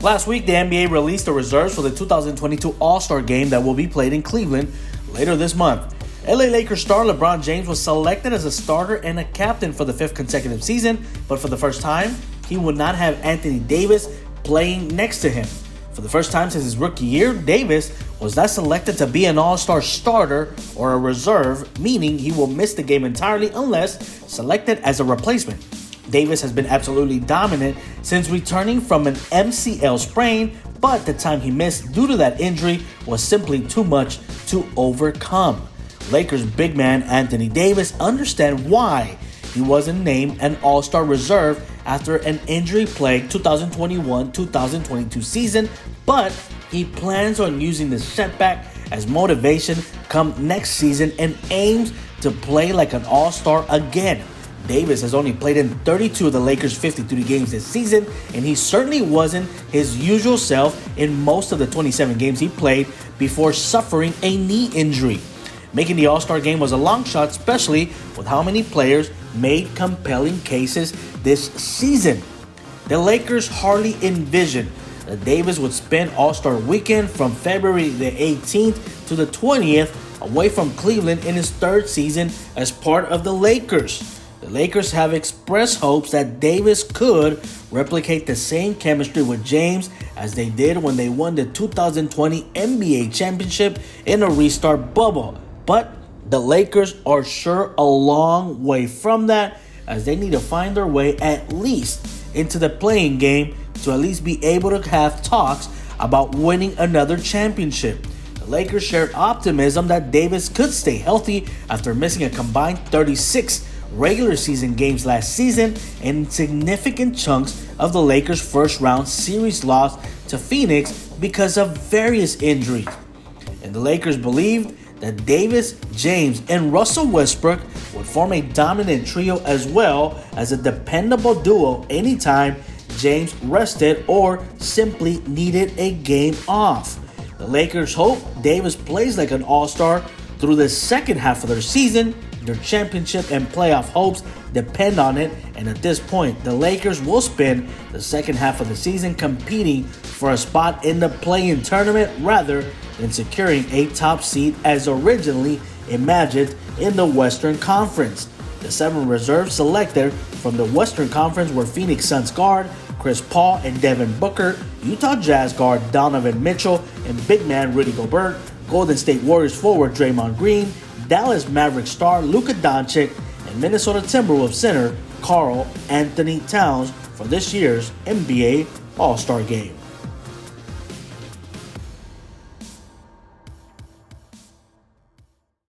Last week, the NBA released the reserves for the 2022 All-Star Game that will be played in Cleveland later this month. LA Lakers star LeBron James was selected as a starter and a captain for the fifth consecutive season, but for the first time, he would not have Anthony Davis playing next to him. For the first time since his rookie year, Davis was not selected to be an all-star starter or a reserve, meaning he will miss the game entirely unless selected as a replacement. Davis has been absolutely dominant since returning from an MCL sprain, but the time he missed due to that injury was simply too much to overcome. Lakers big man Anthony Davis understands why he wasn't named an all-star reserve after an injury-plagued 2021-2022 season, but he plans on using this setback as motivation come next season and aims to play like an all-star again. Davis has only played in 32 of the Lakers' 53 games this season, and he certainly wasn't his usual self in most of the 27 games he played before suffering a knee injury. Making the All-Star game was a long shot, especially with how many players made compelling cases this season. The Lakers hardly envisioned that Davis would spend All-Star weekend from February the 18th to the 20th away from Cleveland in his third season as part of the Lakers. The Lakers have expressed hopes that Davis could replicate the same chemistry with James as they did when they won the 2020 NBA championship in a restart bubble. But the Lakers are sure a long way from that, as they need to find their way at least into the play-in game to at least be able to have talks about winning another championship. The Lakers shared optimism that Davis could stay healthy after missing a combined 36 regular season games last season and significant chunks of the Lakers' first round series loss to Phoenix because of various injuries. And the Lakers believed that Davis, James, and Russell Westbrook would form a dominant trio as well as a dependable duo anytime James rested or simply needed a game off. The Lakers hope Davis plays like an all-star through the second half of their season. Their championship and playoff hopes depend on it, and at this point, the Lakers will spend the second half of the season competing for a spot in the play-in tournament rather than securing a top seed as originally imagined in the Western Conference. The 7 reserves selected from the Western Conference were Phoenix Suns guard Chris Paul and Devin Booker, Utah Jazz guard Donovan Mitchell, and big man Rudy Gobert, Golden State Warriors forward Draymond Green, Dallas Mavericks star Luka Doncic, and Minnesota Timberwolves center Karl Anthony Towns for this year's NBA All-Star Game.